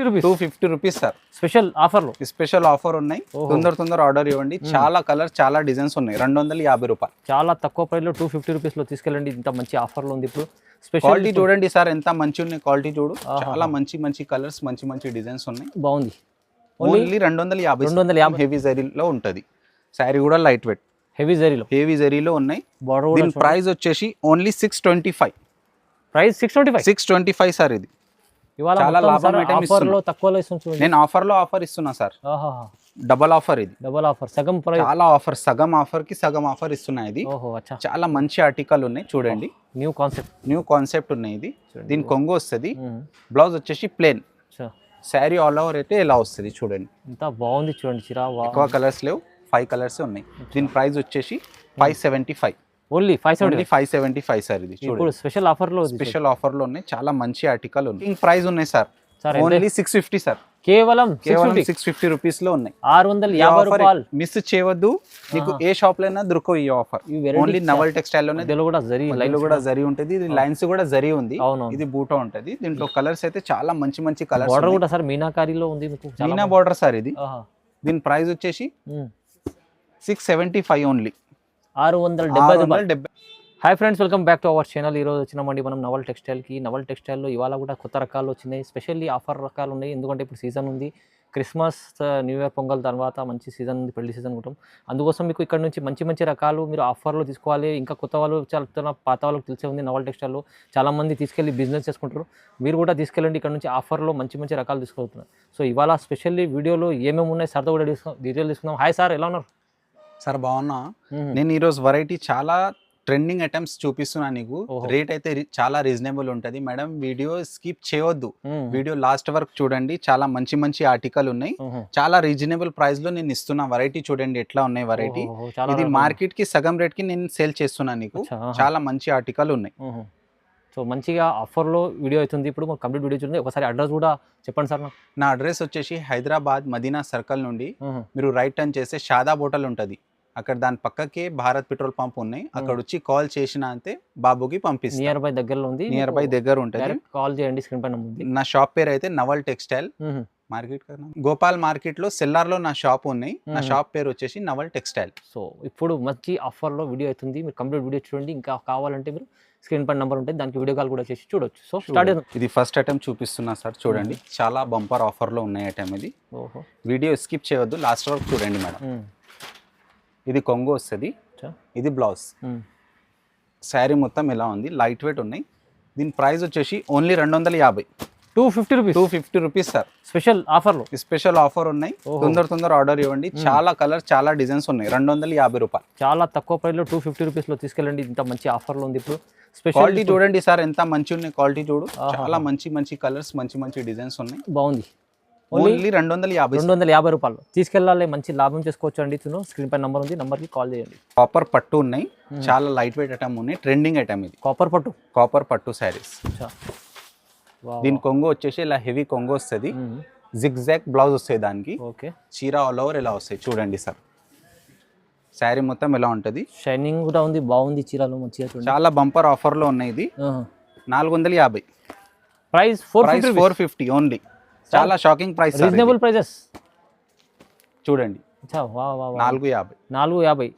Rupees 250 rupees sir. Special ఆఫర్లో special offer ఉన్నాయి, తొందర ఆర్డర్ ఇవ్వండి. చాలా కలర్స్ చాలా డిజైన్స్ ఉన్నాయి. 250 రూపాయలు చాలా తక్కువ ప్రైస్లో 250 రూపీస్లో తీసుకెళ్ళండి. ఇంత మంచి ఆఫర్లో ఉంది. ఇప్పుడు స్పెషల్ క్వాలిటీ చూడండి సార్, ఎంత మంచి ఉన్నాయి. క్వాలిటీ చూడు, చాలా మంచి కలర్స్, మంచి డిజైన్స్ ఉన్నాయి. బాగుంది. ఓన్లీ 250 హెవీ జరీలో ఉంటుంది. శారీ కూడా లైట్ వెయిట్ హెవీ జరీలో ఉన్నాయి. దీని ప్రైస్ వచ్చేసి ఓన్లీ 625. Price 625 sir. ఇది చాలా లాభం ఐటమ్ ఇస్తున్నా నేను. ఆఫర్ ఇస్తున్నా సార్. Double offer. ఇది డబల్ ఆఫర్, సగం ప్రైస్. చాలా ఆఫర్, సగం ఆఫర్ కి సగం ఆఫర్ ఇస్తున్నా. ఇది చాలా మంచి ఆర్టికల్ ఉన్నాయి చూడండి. న్యూ కాన్సెప్ట్ ఉన్నాయి. ఇది దీని కొంగు వస్తుంది, బ్లౌజ్ వచ్చేసి ప్లేన్, శారీ ఆల్ ఓవర్ అయితే ఎలా వస్తుంది చూడండి. ఎంత బాగుంది చూడండి. చీర ఎక్కువ కలర్స్ లేవు, 5 కలర్స్ ఉన్నాయి. దీని ప్రైస్ వచ్చేసి 575. Only 575 sir. ఇది ఇప్పుడు స్పెషల్ ఆఫర్ లో ఉన్నాయి. చాలా మంచి ఆర్టికల్ ఉంది. ప్రైస్ ఉన్నాయి సార్ ఓన్లీ 650 సార్. కేవలం 650 రూపీస్ లో ఉన్నాయి. 650 రూపాయలు. మిస్ చేయవద్దు. మీకు ఏ షాప్ లో అయినా దొరకవు ఈ ఆఫర్. ఓన్లీ నవల్ టెక్స్టైల్ లోనే. కూడా జరీ ఉంటుంది. ఇది లైన్స్ కూడా జరీ ఉంది. ఇది బూటా ఉంటది. దీంట్లో కలర్స్ అయితే చాలా మంచి కలర్స్. బార్డర్ కూడా సార్ మీనాకారీలో ఉంది. Meena border sir. ఇది దీని ప్రైస్ వచ్చేసి 675 only. 670. Hi friends, welcome back to our channel. ఈరోజు వచ్చినామండి మనం నవల్ టెక్స్టైల్కి. నవల్ టెక్స్టైల్లో ఇవాళ కూడా కొత్త రకాలు వచ్చినాయి. స్పెషల్లీ ఆఫర్ రకాలు ఉన్నాయి. ఎందుకంటే ఇప్పుడు సీజన్ ఉంది. క్రిస్మస్, న్యూ ఇయర్, పొంగల్ తర్వాత మంచి సీజన్ ఉంది, పెళ్లి సీజన్ కూడా. అందుకోసం మీకు ఇక్కడ నుంచి మంచి రకాలు మీరు ఆఫర్లో తీసుకోవాలి. ఇంకా కొత్త వాళ్ళు చాలా పాత వాళ్ళకి తెలిసే ఉంది. నవల్ టెక్స్టైల్లో చాలామంది తీసుకెళ్ళి బిజినెస్ చేసుకుంటారు. మీరు కూడా తీసుకెళ్ళండి. ఇక్కడ నుంచి ఆఫర్లో మంచి రకాలు తీసుకుంటున్నారు. సో ఇవాళ స్పెషల్లీ వీడియోలో ఏమేమి ఉన్నాయి సార్తో కూడా డీటెయిల్ తీసుకుందాం. హాయ్ సార్, ఎలా ఉన్నారు? సార్ బాగున్నా. నేను ఈరోజు వెరైటీ చాలా ట్రెండింగ్ ఐటమ్స్ చూపిస్తున్నా నీకు. రేట్ అయితే చాలా రీజనబుల్ ఉంటుంది మేడం. వీడియో స్కిప్ చేయవద్దు, వీడియో లాస్ట్ వరకు చూడండి. చాలా మంచి ఆర్టికల్ ఉన్నాయి. చాలా రీజనబుల్ ప్రైస్ లో నేను ఇస్తున్నా. వెరైటీ చూడండి ఎట్లా ఉన్నాయి వెరైటీ. ఇది మార్కెట్ కి సగం రేట్ కి నేను సేల్ చేస్తున్నా నీకు. చాలా మంచి ఆర్టికల్ ఉన్నాయి. సో మంచిగా ఆఫర్లో వీడియో అవుతుంది. ఇప్పుడు కంప్లీట్ వీడియో చూడండి. ఒకసారి అడ్రస్ కూడా చెప్పండి సార్. నా అడ్రస్ వచ్చేసి హైదరాబాద్ మదీనా సర్కిల్ నుండి మీరు రైట్ టర్న్ చేస్తే షాదాబ్ హోటల్ ఉంటుంది. అక్కడ దాని పక్కకే భారత్ పెట్రోల్ పంప్ ఉన్నాయి. అక్కడ వచ్చి కాల్ చేసిన అంతే బాబుకి పంపిస్తాను. నియర్ బై దగ్గర ఉంటుంది. కాల్ చేయండి. స్క్రీన్ పైన ఉంది. నా షాప్ పేరు అయితే Naval textile market Gopal market లో సెల్లార్ లో నా షాప్ ఉన్నాయి. నా షాప్ పేరు వచ్చేసి నవల్ టెక్స్టైల్. సో ఇప్పుడు మంచి ఆఫర్ లో వీడియో అవుతుంది. మీరు కంప్లీట్ వీడియో చూడండి. ఇంకా కావాలంటే మీరు స్క్రీన్ పైన నంబర్ ఉంటుంది, దానికి వీడియో కాల్ కూడా చేసి చూడొచ్చు. So start. ఇది ఫస్ట్ ఐటమ్ చూపిస్తున్నా సార్, చూడండి. చాలా బంపర్ ఆఫర్ లో ఉన్నాయి ఐటమ్. ఇది వీడియో స్కిప్ చేయవద్దు, లాస్ట్ వరకు చూడండి మేడం. ఇది కొంగు వస్తుంది, ఇది బ్లౌజ్. శారీ మొత్తం ఇలా ఉంది, లైట్ వెయిట్ ఉన్నాయి. దీని ప్రైస్ వచ్చేసి only 250. 250 rupees sir. Special offer ఉన్నాయి. తొందర ఆర్డర్ ఇవ్వండి. చాలా కలర్స్ చాలా డిజైన్స్ ఉన్నాయి. 250 రూపాయలు. చాలా తక్కువ ప్రైస్ లో 250 రూపీస్ లో తీసుకెళ్ళండి. ఇంత మంచి ఆఫర్ లో ఉంది. ఇప్పుడు క్వాలిటీ చూడండి సార్, ఎంత మంచి ఉన్నాయి. క్వాలిటీ చూడు, చాలా మంచి కలర్స్, మంచి డిజైన్స్ ఉన్నాయి. బాగుంది. ఓన్లీ 250 రూపాయలు తీసుకెళ్ళాలి. మంచి లాభం చేసుకోవచ్చు అండి. స్క్రీన్ పై నంబర్ ఉంది, నంబర్ కి కాల్ చేయండి. కాపర్ పట్టు ఉన్నాయి, చాలా లైట్ వెయిట్ ఐటమ్ ఉన్నాయి. ట్రెండింగ్ ఐటమ్ ఇది. కాపర్ పట్టు శారీస్. దీని కొంగు వచ్చేసి ఇలా హెవీ కొంగు వస్తుంది. జిగ్ జాగ్ బ్లౌజ్ వస్తాయి దానికి. చీర ఆల్ ఓవర్ ఇలా వస్తాయి చూడండి సార్. శారీ మొత్తం ఎలా ఉంటది, షైనింగ్ కూడా ఉంది. బాగుంది చీరలు మంచిగా. చాలా బంపర్ ఆఫర్ లో ఉన్నాయి. ఇది 450. Price 450 only. చాలా షాకింగ్ ప్రైస్, రీజనబుల్ ప్రైజెస్ చూడండి. 450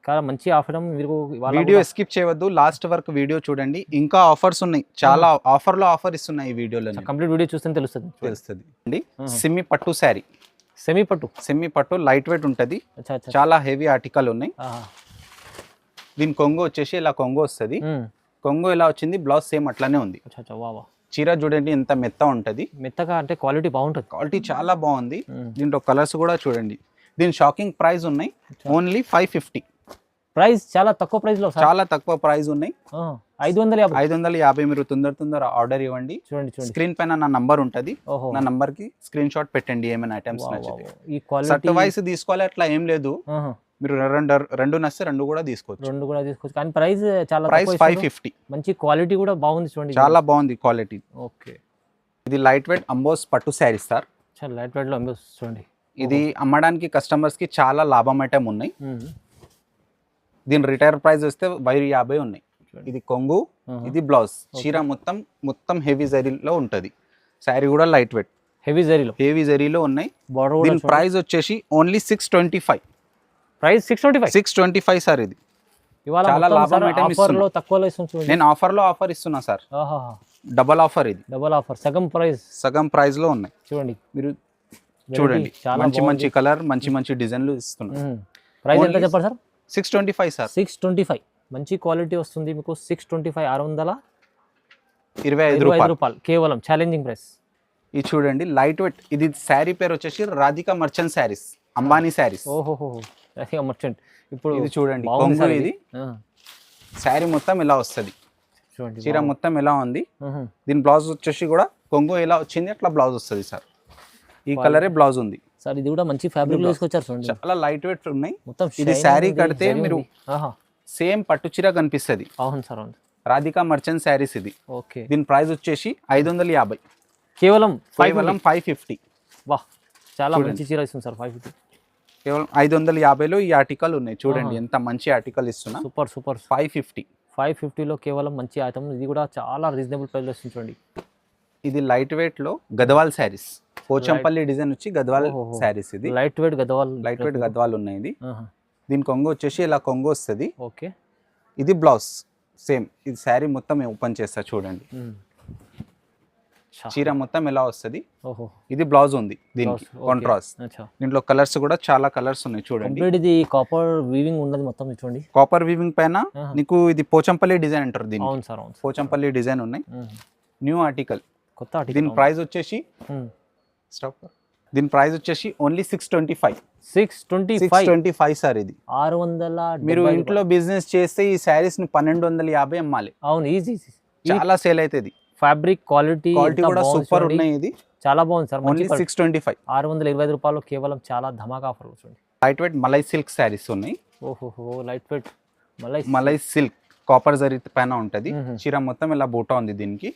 చాలా మంచి ఆఫర్. మీరు వీడియో స్కిప్ చేయవద్దు, లాస్ట్ వరకు వీడియో చూడండి. ఇంకా ఆఫర్స్ ఉన్నాయి. చాలా ఆఫర్ లో ఆఫర్ ఇస్తున్నాయి ఈ వీడియోలో. కంప్లీట్ వీడియో చూస్తే తెలుస్తుంది అండి. సెమీ పట్టు శారీ. సెమీ పట్టు లైట్ వెయిట్ ఉంటది. చాలా హెవీ ఆర్టికల్ ఉన్నాయి. దీని కొంగు వచ్చేసి ఇలా కొంగు వస్తుంది. కొంగు ఎలా వచ్చింది, బ్లౌజ్ సేమ్ అట్లానే ఉంది. చీర చూడండి ఎంత మెత్త ఉంటది. మెత్తగా అంటే క్వాలిటీ బాగుంటుంది. క్వాలిటీ చాలా బాగుంది. దీంట్లో కలర్స్ కూడా చూడండి. దీని షాకింగ్ ప్రైస్ ఉన్నాయి ఓన్లీ 550. ప్రైస్ చాలా తక్కువ ప్రైస్ లో, చాలా తక్కువ ప్రైస్ ఉన్నాయి. 550. మీరు తొందర ఆర్డర్ ఇవ్వండి. చూడండి స్క్రీన్ పైన నా నంబర్ ఉంటది. నా నంబర్ కి స్క్రీన్ షాట్ పెట్టండి. ఏమైనా ఐటమ్స్ నచ్చితే సర్ట్ వైస్ తీసుకోవాలి, అట్లా ఏం లేదు. మీరు రెండు నచ్చితే రెండు కూడా తీసుకోవచ్చు. కానీ ప్రైస్ చాలా 550. మంచి క్వాలిటీ కూడా బాగుంది చూడండి. చాలా బాగుంది క్వాలిటీ. ఓకే. ఇది లైట్ వెయిట్ అంబోస్ పట్టు శారీ సార్. చాలా లైట్ వెయిట్ లో అంబోస్ చూడండి. ఇది అమ్మడానికి కస్టమర్స్ కి చాలా లాభం ఐటమ్ ఉన్నాయి. దీని రిటైర్ ప్రైస్ వస్తే 1050 ఉన్నాయి. ఇది కొంగు, ఇది బ్లౌజ్. చీర మొత్తం హెవీ జరీలో ఉంటది. శారీ కూడా లైట్ వెయిట్. హెవీ జరీలో, హెవీ జరీలో ఉన్నాయి. బార్డర్ దీని ప్రైస్ వచ్చేసి ఓన్లీ 625. ప్రైస్ 625. 625 సార్. ఇది ఇవాళ చాలా లాభం ఐటమ్ ఆఫర్ ఇస్తున్నా. లో తక్కువలో ఇస్తుంది. నేను ఆఫర్ ఇస్తున్నా సార్. Double offer. ఇది డబల్ ఆఫర్, సగం ప్రైస్ లో ఉన్నాయి. చూడండి మీరు చూడండి, మంచి కలర్, మంచి డిజైన్లు ఇస్తున్నా. ప్రైస్ ఎంత చెప్పారు సార్? 625 సార్. 625. మంచి క్వాలిటీ వస్తుంది మీకు. 625, 625 రూపాయలు కేవలం. Challenging price. ఇది చూడండి, లైట్ వెయిట్. ఇది శారీ పేరు వచ్చేసి రాధికా మర్చెంట్ శారీస్, అంబానీ శారీస్. ఓహో, రాధికా మర్చెంట్. ఇప్పుడు ఇది చూడండి, కొంగు. ఇది శారీ మొత్తం ఇలా వస్తుంది. చూడండి, చీర మొత్తం ఎలా ఉంది. దీని బ్లౌజ్ వచ్చేసి కూడా కొంగు ఎలా వచ్చింది అట్లా బ్లౌజ్ వస్తుంది సార్. ఈ కలరే బ్లౌజ్ ఉంది సార్. ఇది కూడా మంచి ఫ్యాబ్రిక్ లో తీసుకొచ్చారు చూడండి. చాలా లైట్ వెయిట్ ఉన్నాయి మొత్తం. ఇది శారీ కడితే మీరు సేమ్ పట్టు చీర కనిపిస్తుంది. అవును సార్, అవును. రాధికా మర్చెంట్ శారీస్ ఇది. ఓకే. దీని ప్రైస్ వచ్చేసి 550. కేవలం 550. వాహ్, చాలా మంచి చీర ఇస్తుంది సార్. 550. కేవలం 550లో ఈ ఆర్టికల్ ఉన్నాయి. చూడండి ఎంత మంచి ఆర్టికల్ ఇస్తున్నా. సూపర్. 550లో కేవలం మంచి ఐటమ్. ఇది కూడా చాలా రీజనబుల్ ప్రైస్ లో వస్తుంది చూడండి. ఇది లైట్ వెయిట్ లో గద్వాల్ శారీస్, పోచంపల్లి డిజైన్ వచ్చి గద్వాల్ శారీస్. ఇది లైట్ వెయిట్ గద్వాల్ ఉన్నాయి. ఇది దీని కొంగు వచ్చేసి ఇలా కొంగు వస్తుంది. ఓకే. ఇది బ్లౌజ్ సేమ్. ఇది శారీ మొత్తం ఓపెన్ చేస్తా చూడండి. చీర మొత్తం ఎలా వస్తుంది. ఇది బ్లౌజ్ ఉంది దీనికి కాంట్రాస్ట్. దీంట్లో కలర్స్ కూడా చాలా కలర్స్ ఉన్నాయి చూడండి. ఇది కాపర్ వీవింగ్ ఉన్నది మొత్తం చూడండి. కాపర్ వీవింగ్ పైన నీకు ఇది పోచంపల్లి డిజైన్ అంటారు దీన్ని. అవును సార్, అవును. పోచంపల్లి డిజైన్ ఉన్నాయి. న్యూ ఆర్టికల్, కొత్త ఆర్టికల్. దీని ప్రైస్ వచ్చేసి ఓన్లీ 625. 625 సార్. ఇది 600. మీరు ఇంట్లో బిజినెస్ చేస్తే ఈ శారీస్ ని 1250 అమ్మాలి. అవును, ఈజీ. చాలా సేల్ అవుతుంది. ఫ్యాబ్రిక్ క్వాలిటీ కూడా సూపర్ ఉన్నాయి. ఇది చాలా బాగుంది సార్. ఓన్లీ 625. 625 రూపాయలు కేవలం. చాలా ధమాకా ఆఫర్ చూడండి. Light weight malai silk saris ఉన్నాయి. Light weight malai silk copper zari పైన ఉంటది. చీర మొత్తం ఇలా బూటా ఉంది దీనికి.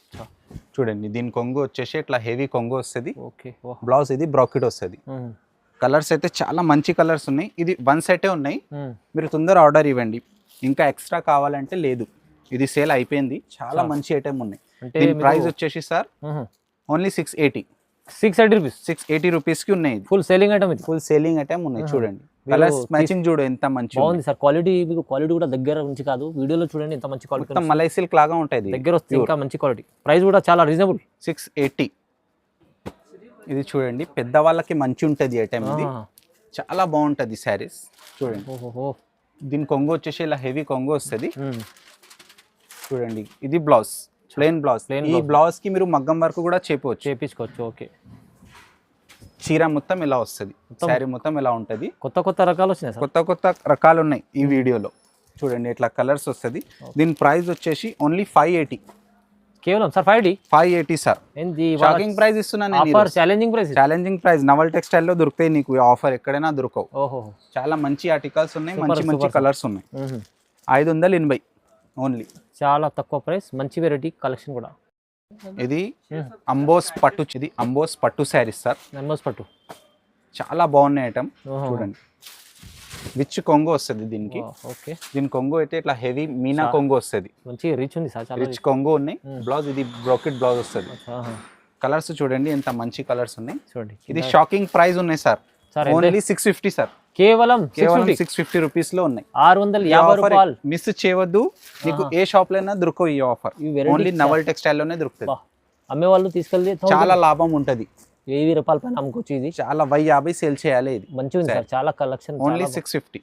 చూడండి, దీని కొంగు వచ్చేసి ఇట్లా హెవీ కొంగు వస్తుంది. బ్లౌజ్ ఇది బ్రాకెట్ వస్తుంది. కలర్స్ అయితే చాలా మంచి కలర్స్ ఉన్నాయి. ఇది 1 సెటే ఉన్నాయి. మీరు తొందర ఆర్డర్ ఇవ్వండి. ఇంకా ఎక్స్ట్రా కావాలంటే లేదు, ఇది సేల్ అయిపోయింది. చాలా మంచి ఐటమ్ ఉన్నాయి. దీని ప్రైస్ వచ్చేసి సార్ ఓన్లీ 680 రూపీస్ కి ఉన్నాయి. Full selling item. ఇది ఫుల్ సేలింగ్ ఐటమ్ ఉన్నాయి. చూడండి, కలర్స్ మ్యాచింగ్ చూడు ఎంత మంచి బాగుంది సార్. క్వాలిటీ మీకు క్వాలిటీ కూడా దగ్గర నుంచి కాదు, వీడియోలో చూడండి ఎంత మంచి క్వాలిటీ. మొత్తం మలై సిల్క్ లాగా ఉంటుంది. దగ్గర వస్తే ఇంకా మంచి క్వాలిటీ. ప్రైస్ కూడా చాలా రీజనబుల్. 680. ఇది చూడండి, పెద్ద వాళ్ళకి మంచి ఉంటుంది ఐటమ్. ఇది చాలా బాగుంటది శారీస్. చూడండి, దీని కొంగు వచ్చేసి ఇలా హెవీ కొంగు వస్తుంది. చూడండి, ఇది బ్లౌజ్, ప్లెయిన్ బ్లౌజ్. ఈ బ్లౌజ్ కి మీరు మగ్గం వర్క్ కూడా చేపించుకోవచ్చు. ఓకే. చీర మొత్తం ఇలా వస్తుంది. శారీ మొత్తం ఇలా ఉంటది. కొత్త రకాలు వచ్చినాయి సార్. కొత్త రకాలు ఉన్నాయి ఈ వీడియోలో. చూడండి, ఇట్లా కలర్స్ వస్తుంది. దీని ప్రైస్ వచ్చేసి ఓన్లీ 580. కేవలం సార్ 580 సార్. షాకింగ్ ప్రైస్ ఇస్తున్నాను. Challenging price. నవల్ టెక్స్టైల్ లో దొరుకుతాయి నీకు ఈ ఆఫర్, ఎక్కడైనా దొరకవు. చాలా మంచి ఆర్టికల్స్ ఉన్నాయి, మంచి కలర్స్ ఉన్నాయి. 580 ఓన్లీ. చాలా తక్కువ ప్రైస్, మంచి వెరైటీ కలెక్షన్ కూడా. ఇది అంబోస్ పట్టు. ఇది అంబోస్ పట్టు శారీస్ సార్. అంబోస్ పట్టు చాలా బాగున్నాయి ఐటమ్. చూడండి, విచ్ కొంగు వస్తుంది దీనికి. ఓకే. దీని కొంగు అయితే ఇట్లా హెవీ మీనా కొంగు వస్తుంది. మంచి రిచ్ ఉంది సార్. రిచ్ కొంగు ఉన్నాయి. బ్లౌజ్ ఇది బ్రోకెట్ బ్లౌజ్ వస్తుంది. కలర్స్ చూడండి ఎంత మంచి కలర్స్ ఉన్నాయి. చూడండి, ఇది షాకింగ్ ప్రైస్ ఉన్నాయి సార్. Only 650 sir. కేవలం 650 రూపీస్ లో ఉన్నాయి. 650 రూపాయలు. మిస్ చేయవద్దు. నీకు ఏ షాప్ లో అయినా దొరకవు ఈ ఆఫర్. ఓన్లీ నవల్ టెక్స్టైల్ లోనే దొరుకుతుంది. అమ్మే వాళ్ళు తీసుకెళ్తే చాలా లాభం ఉంటది. 1000 రూపాయల పైన అమ్ముకోవచ్చు. ఇది చాలా 1050 సేల్ చేయాలి. ఇది మంచిగా ఉంది సార్. చాలా కలెక్షన్. ఓన్లీ 650.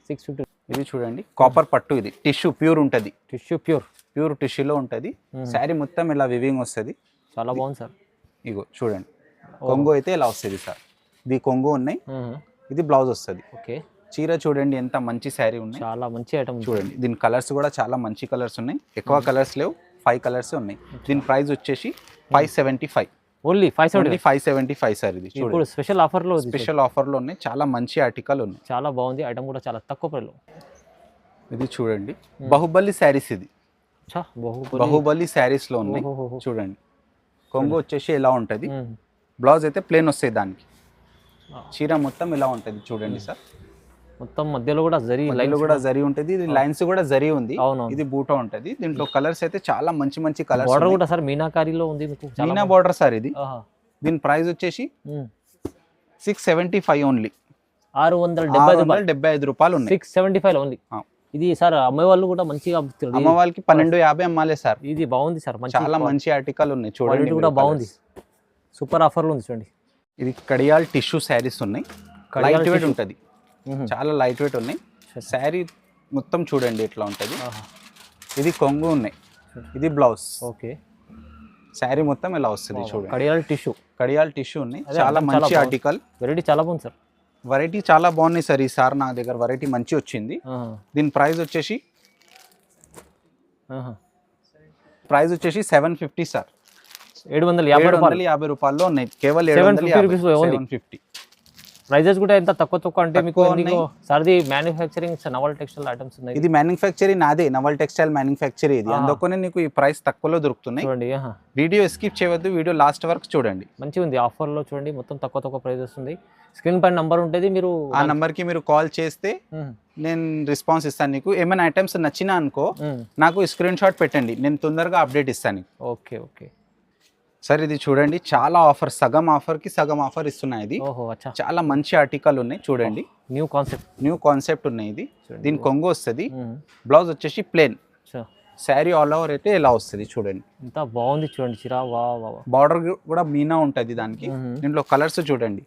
ఇది చూడండి, కాపర్ పట్టు. ఇది టిష్యూ ప్యూర్ ఉంటది. ప్యూర్ టిష్యూలో ఉంటది. శారీ మొత్తం ఇలా వివింగ్ వస్తుంది. చాలా బాగుంది సార్. ఇగో చూడండి, కొంగు అయితే ఇలా వస్తుంది సార్. ఇది కొంగు ఉన్నాయి. ఇది బ్లౌజ్ వస్తుంది. ఓకే. చీర చూడండి ఎంత మంచి శారీ ఉన్నాయి. చాలా మంచి ఐటమ్. చూడండి, దీని కలర్స్ కూడా చాలా మంచి కలర్స్ ఉన్నాయి. ఎక్కువ కలర్స్ లేవు, 5 కలర్స్ ఉన్నాయి. దీని ప్రైస్ వచ్చేసి 575. Only 575 sir. ఇది ఇప్పుడు స్పెషల్ ఆఫర్ లో ఉన్నాయి. చాలా మంచి ఆర్టికల్ ఉన్నాయి. చాలా బాగుంది ఐటమ్ కూడా, చాలా తక్కువ ప్రైస్ లో. ఇది చూడండి, బాహుబలి శారీస్. ఇది బాహుబలి శారీస్ లో ఉన్నాయి. చూడండి, కొంగు వచ్చేసి ఎలా ఉంటది. బ్లౌజ్ అయితే ప్లేన్ వస్తాయి దానికి. చీర మొత్తం ఇలా ఉంటది. చూడండి సార్, మొత్తం మధ్యలో కూడా జరీ ఉంటది. ఇది లైన్స్ కూడా జరీ ఉంది. ఇది బూటా ఉంటది. దీంట్లో కలర్స్ అయితే చాలా మంచి కలర్స్. బోర్డర్ కూడా సార్ మీనాకారిలో ఉంది. Meena border sir. ఇది దీని ప్రైస్ వచ్చేసి 675 ఓన్లీ. 675 రూపాయలు ఉన్నాయి. 675 ఓన్లీ. ఇది సార్ అమ్మే వాళ్ళు కూడా మంచిగా అమ్ముతున్నారు. అమ్మ వాళ్ళకి 1250 అమ్మాలే సార్. ఇది బాగుంది సార్, చాలా మంచి ఆర్టికల్ ఉన్నాయి చూడండి. కూడా బాగుంది, సూపర్ ఆఫర్లు ఉంది చూడండి. ఇది కడియాల్ టిష్యూ శారీస్ ఉన్నాయి, లైట్ వెయిట్ ఉంటుంది, చాలా లైట్ వెయిట్ ఉన్నాయి. శారీ మొత్తం చూడండి ఎట్లా ఉంటుంది. ఇది కొంగు ఉన్నాయి, ఇది బ్లౌజ్. ఓకే, శారీ మొత్తం ఇలా వస్తుంది చూడండి. కడియాల్ టిష్యూ ఉన్నాయి, చాలా మంచి ఆర్టికల్. వెరైటీ చాలా బాగుంది సార్. వెరైటీ చాలా బాగున్నాయి సార్. ఈసారి నా దగ్గర వెరైటీ మంచి వచ్చింది. దీని ప్రైస్ వచ్చేసి 750 సార్. 750 రూపాయల్లో ఉన్నాయి, కేవలం 750. ప్రైజెస్ కూడా ఎంత తక్కువ అంటే మీకు సార్ది మ్యానుఫ్యాక్చరింగ్ నవల్ టెక్స్టైల్ ఐటమ్స్ ఉన్నాయి. ఇది మ్యానుఫ్యాక్చరింగ్ నాదే, నవల్ టెక్స్టైల్ మ్యానుఫ్యాక్చర్ ఇది. అందుకనే నీకు ఈ ప్రైస్ తక్కువలో దొరుకుతున్నాయి. చూడండి, వీడియో స్కిప్ చేయవద్దు, వీడియో లాస్ట్ వరకు చూడండి. మంచిగా ఉంది ఆఫర్ లో చూడండి, మొత్తం తక్కువ ప్రైజెస్ ఉంది. స్క్రీన్ పైన నంబర్ ఉంటుంది, మీరు ఆ నంబర్ కి మీరు కాల్ చేస్తే నేను రెస్పాన్స్ ఇస్తాను. నీకు ఏమైనా ఐటమ్స్ నచ్చినా అనుకో నాకు స్క్రీన్ షాట్ పెట్టండి, నేను తొందరగా అప్డేట్ ఇస్తాను. ఓకే ఓకే సార్, ఇది చూడండి చాలా ఆఫర్, సగం ఆఫర్ ఇస్తున్నాయి. ఇది చాలా మంచి ఆర్టికల్ ఉన్నాయి చూడండి. న్యూ కాన్సెప్ట్ ఉన్నాయి. ఇది దీని కొంగు వస్తుంది, బ్లౌజ్ వచ్చేసి ప్లేన్, శారీ ఆల్ ఓవర్ అయితే ఇలా వస్తుంది చూడండి. ఎంత బాగుంది చూడండి చీర. బార్డర్ కూడా మీనా ఉంటుంది దానికి. దీంట్లో కలర్స్ చూడండి.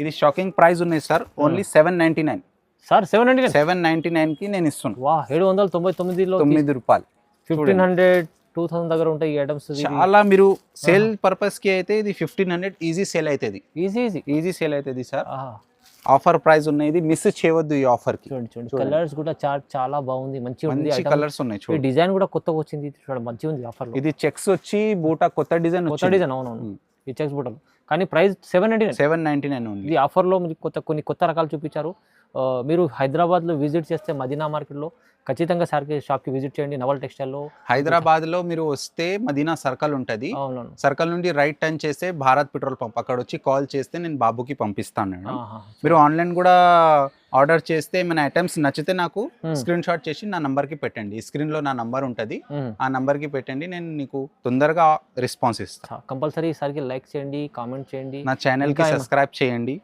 ఇది షాకింగ్ ప్రైస్ ఉన్నాయి సార్, ఓన్లీ 799 సార్. 799 కి నేను ఇస్తున్నాను. 799 రూపాయలు. 1500-2000 దగ్గర ఉంటాయి ఈ ఐటమ్స్. చాలా మీరు సేల్ పర్పస్ కి అయితే ఇది 1500 ఈజీ సేల్ అవుతుంది. ఈజీ సేల్ అవుతుంది సార్. ఆఫర్ ప్రైస్ ఉన్నాయి, ఇది మిస్ చేయవద్దు ఈ ఆఫర్ కి. చూడండి కలర్స్ కూడా చాలా బాగుంది, మంచి కలర్స్ ఉన్నాయి చూడండి. డిజైన్ కూడా కొత్తగా వచ్చింది చూడండి, మంచిగా ఉంది ఆఫర్. ఇది చెక్స్ వచ్చి బూటా కొత్త డిజైన్. అవునవును, ఈ చెక్స్ బూటలు. కానీ ప్రైస్ 799 ఉంది. ఈ ఆఫర్ లో మీకు కొన్ని కొత్త రకాలు చూపించారు. మీరు హైదరాబాద్ లో విజిట్ చేస్తే మదీనా మార్కెట్ లో ఖచ్చితంగా షాప్ కి విజిట్ చేయండి. నవల్ టెక్స్టైల్ లో హైదరాబాద్ లో మీరు వస్తే మదీనా సర్కిల్ ఉంటది. సర్కిల్ నుండి రైట్ టర్న్ చేస్తే భారత్ పెట్రోల్ పంప్, అక్కడ వచ్చి కాల్ చేస్తే నేను బాబుకి పంపిస్తాను. మీరు ఆన్లైన్ కూడా ఆర్డర్ చేస్తే ఏమైనా ఐటమ్స్ నచ్చితే నాకు స్క్రీన్ షాట్ చేసి నా నంబర్ కి పెట్టండి. స్క్రీన్ లో నా నంబర్ ఉంటది, ఆ నంబర్ కి పెట్టండి, నేను నీకు తొందరగా రెస్పాన్స్ ఇస్తాను. కంపల్సరీ ఈసారికి లైక్ చేయండి, కామెంట్ చేయండి, నా ఛానల్ కి సబ్స్క్రైబ్ చేయండి,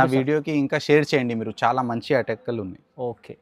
నా వీడియోకి ఇంకా షేర్ చేయండి. మీరు చాలా మంచి ఆర్టికల్ ఉన్నాయి. ఓకే.